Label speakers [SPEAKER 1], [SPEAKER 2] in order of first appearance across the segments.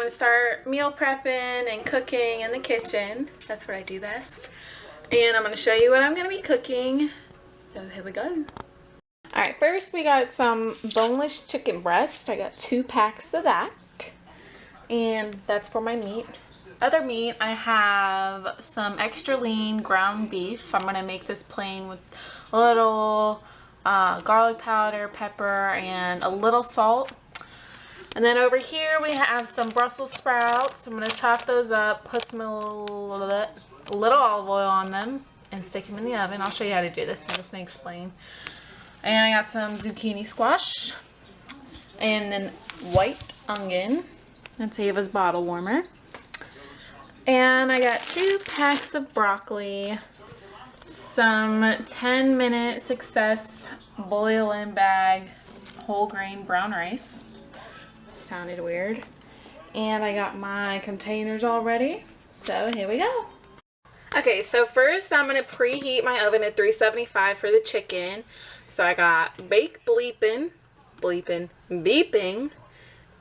[SPEAKER 1] I'm gonna start meal prepping and cooking in the kitchen. That's what I do best. And I'm gonna show you what I'm gonna be cooking. So here we go. Alright, first we got some boneless chicken breast. I got 2 packs of that. And that's for my meat. Other meat, I have some extra lean ground beef. I'm gonna make this plain with a little garlic powder, pepper, and a little salt. And then over here we have some Brussels sprouts. I'm going to chop those up, put some little olive oil on them, and stick them in the oven. I'll show you how to do this. I'm just going to explain. And I got some zucchini squash, and then white onion. That's Ava's bottle warmer. And I got 2 packs of broccoli, some 10-minute Success boil-in bag whole grain brown rice. Sounded weird. And I got my containers all ready. So here we go. Okay, so first I'm going to preheat my oven at 375 for the chicken. So I got bake beeping.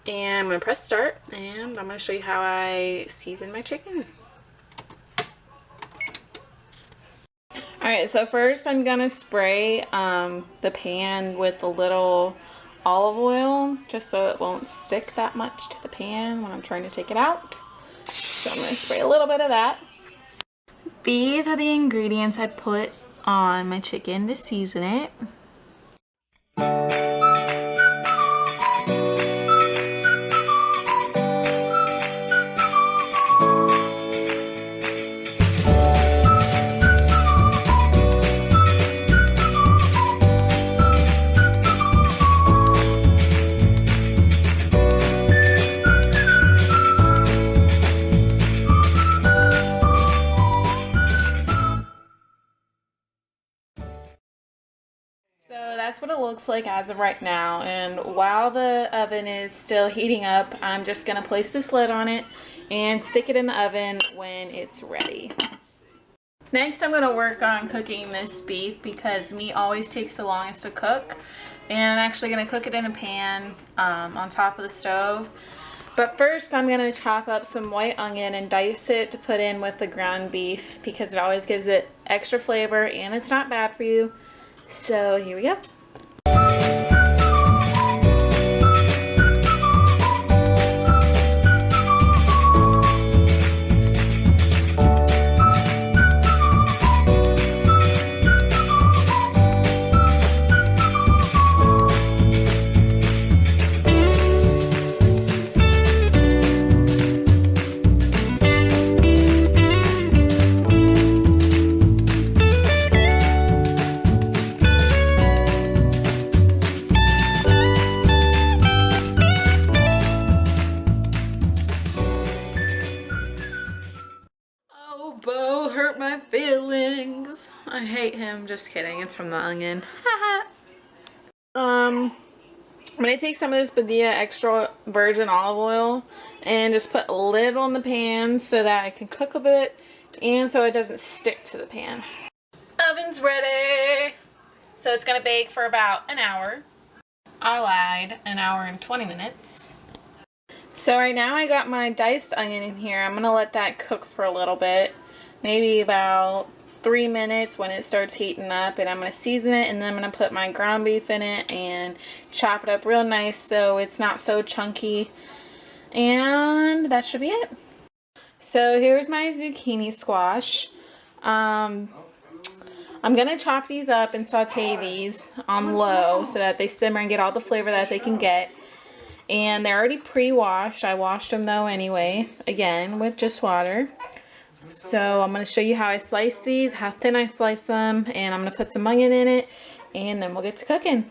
[SPEAKER 1] And I'm going to press start. And I'm going to show you how I season my chicken. Alright, so first I'm going to spray the pan with a little olive oil just so it won't stick that much to the pan when I'm trying to take it out. So I'm going to spray a little bit of that. These are the ingredients I put on my chicken to season it. So that's what it looks like as of right now, and while the oven is still heating up, I'm just going to place this lid on it and stick it in the oven when it's ready. Next I'm going to work on cooking this beef because meat always takes the longest to cook, and I'm actually going to cook it in a pan on top of the stove. But first I'm going to chop up some white onion and dice it to put in with the ground beef because it always gives it extra flavor and it's not bad for you. So here we go. Bo hurt my feelings. I hate him. Just kidding. It's from the onion. I'm gonna take some of this Badia extra virgin olive oil and just put a lid on the pan so that I can cook a bit and so it doesn't stick to the pan. Oven's ready. So it's gonna bake for about an hour. I lied. An hour and 20 minutes. So right now I got my diced onion in here. I'm gonna let that cook for a little bit. Maybe about 3 minutes when it starts heating up, and I'm going to season it, and then I'm going to put my ground beef in it and chop it up real nice so it's not so chunky, and that should be it. So here's my zucchini squash. I'm going to chop these up and saute these on low so that they simmer and get all the flavor that they can get. And they're already pre-washed. I washed them though anyway, again with just water. So I'm going to show you how I slice these, how thin I slice them, and I'm going to put some onion in it, and then we'll get to cooking.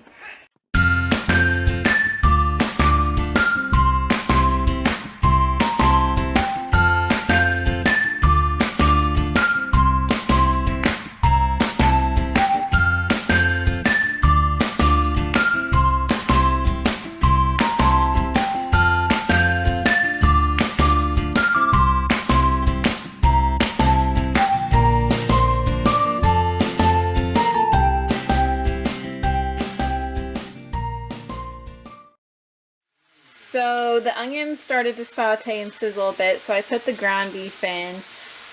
[SPEAKER 1] So the onions started to saute and sizzle a bit, so I put the ground beef in.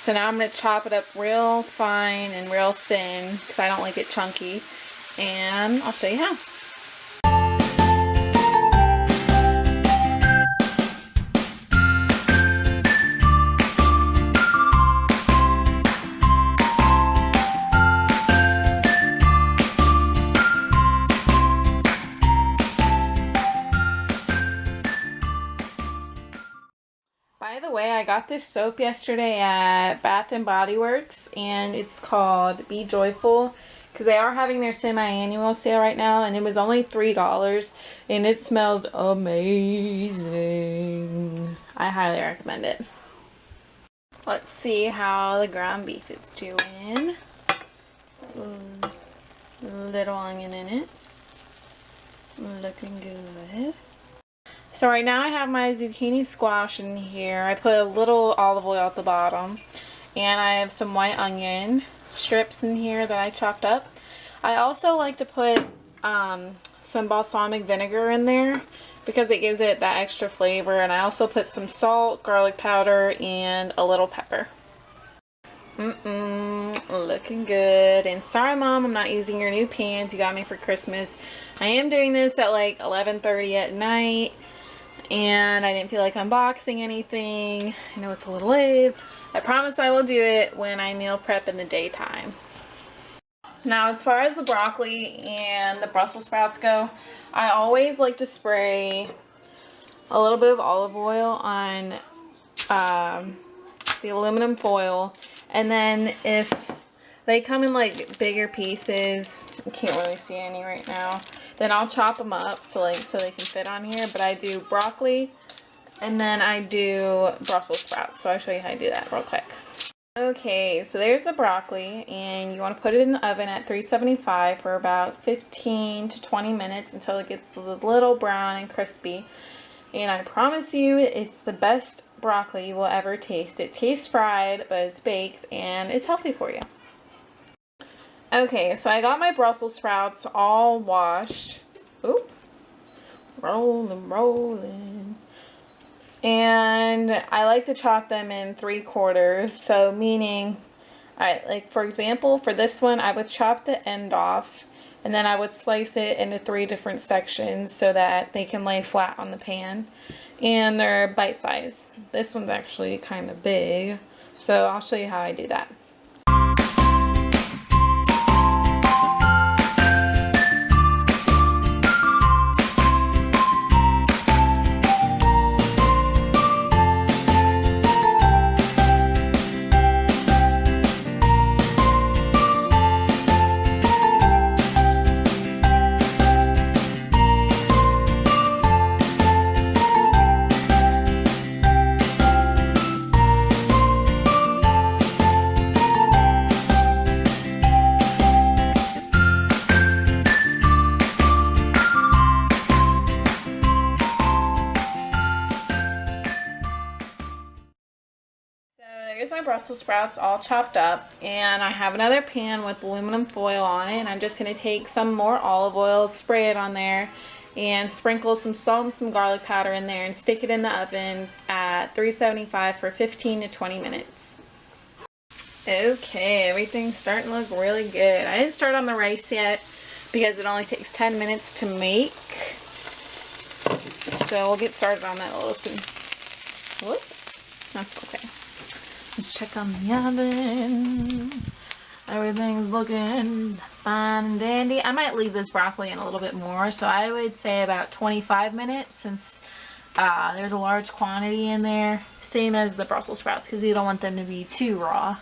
[SPEAKER 1] So now I'm going to chop it up real fine and real thin because I don't like it chunky. And I'll show you how. By the way, I got this soap yesterday at Bath and Body Works, and it's called Be Joyful, because they are having their semi-annual sale right now, and it was only $3, and it smells amazing. I highly recommend it. Let's see how the ground beef is doing. Little onion in it. Looking good. So right now I have my zucchini squash in here. I put a little olive oil at the bottom. And I have some white onion strips in here that I chopped up. I also like to put some balsamic vinegar in there because it gives it that extra flavor. And I also put some salt, garlic powder, and a little pepper. Looking good. And sorry, Mom, I'm not using your new pans you got me for Christmas. I am doing this at like 11:30 at night. And I didn't feel like unboxing anything. I know it's a little late. I promise I will do it when I meal prep in the daytime. Now, as far as the broccoli and the Brussels sprouts go, I always like to spray a little bit of olive oil on the aluminum foil. And then if they come in like bigger pieces, I can't really see any right now, then I'll chop them up so they can fit on here. But I do broccoli and then I do Brussels sprouts. So I'll show you how to do that real quick. Okay, so there's the broccoli, and you want to put it in the oven at 375 for about 15 to 20 minutes until it gets a little brown and crispy. And I promise you, it's the best broccoli you will ever taste. It tastes fried, but it's baked and it's healthy for you. Okay, so I got my Brussels sprouts all washed. Oop. Rolling. And I like to chop them in 3/4. So meaning, like for example, for this one, I would chop the end off. And then I would slice it into 3 different sections so that they can lay flat on the pan. And they're bite size. This one's actually kind of big. So I'll show you how I do that. Here's my Brussels sprouts all chopped up, and I have another pan with aluminum foil on it, and I'm just going to take some more olive oil, spray it on there, and sprinkle some salt and some garlic powder in there and stick it in the oven at 375 for 15 to 20 minutes. Okay, everything's starting to look really good. I didn't start on the rice yet because it only takes 10 minutes to make. So we'll get started on that a little soon. Whoops, that's okay. Let's check on the oven. Everything's looking fine and dandy. I might leave this broccoli in a little bit more, so I would say about 25 minutes since there's a large quantity in there. Same as the Brussels sprouts because you don't want them to be too raw.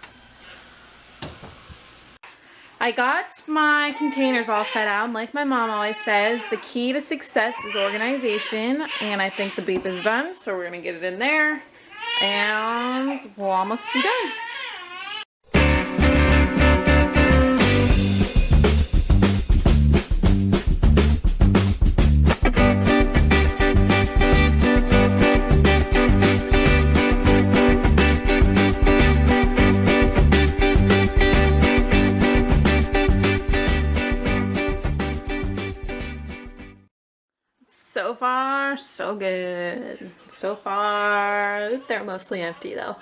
[SPEAKER 1] I got my containers all set out, and like my mom always says, the key to success is organization, and I think the beef is done, so we're going to get it in there. And we'll almost be done. So far, so good. So far, they're mostly empty though.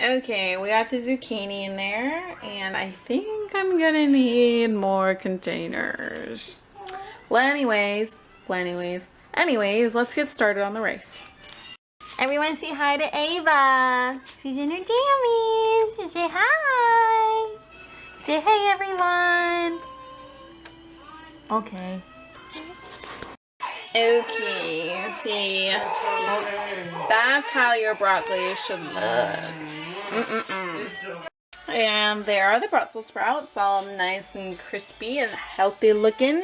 [SPEAKER 1] Okay, we got the zucchini in there, and I think I'm gonna need more containers. Well, anyways, let's get started on the rice. Everyone say hi to Ava. She's in her jammies. Say hi. Say hey, everyone. Okay. Okay, see, that's how your broccoli should look. And there are the Brussels sprouts, all nice and crispy and healthy looking.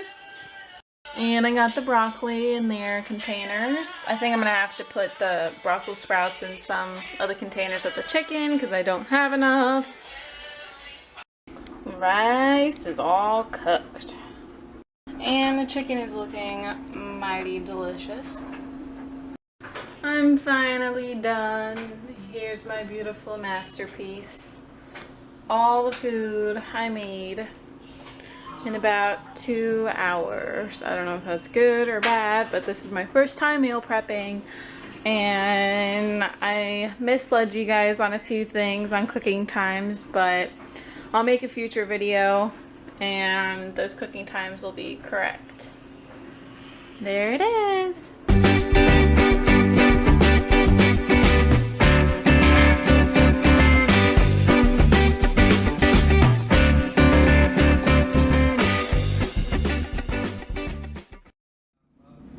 [SPEAKER 1] And I got the broccoli in their containers. I think I'm gonna have to put the Brussels sprouts in some of the containers with the chicken because I don't have enough. Rice is all cooked. And the chicken is looking mighty delicious. I'm finally done. Here's my beautiful masterpiece. All the food I made in about 2 hours. I don't know if that's good or bad, but this is my first time meal prepping. And I misled you guys on a few things on cooking times, but I'll make a future video and those cooking times will be correct. There it is.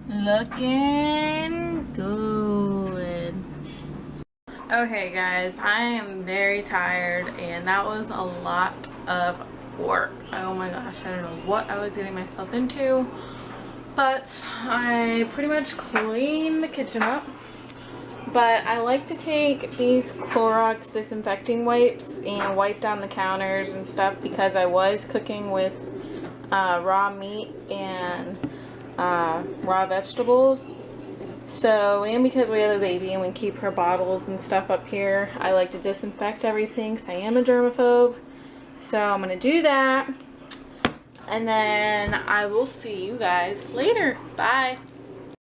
[SPEAKER 1] Looking good. Okay guys, I am very tired and that was a lot of work. Oh my gosh, I don't know what I was getting myself into, but I pretty much cleaned the kitchen up. But I like to take these Clorox disinfecting wipes and wipe down the counters and stuff because I was cooking with raw meat and raw vegetables. So, and because we have a baby and we keep her bottles and stuff up here, I like to disinfect everything because I am a germaphobe. So I'm gonna do that, and then I will see you guys later. Bye.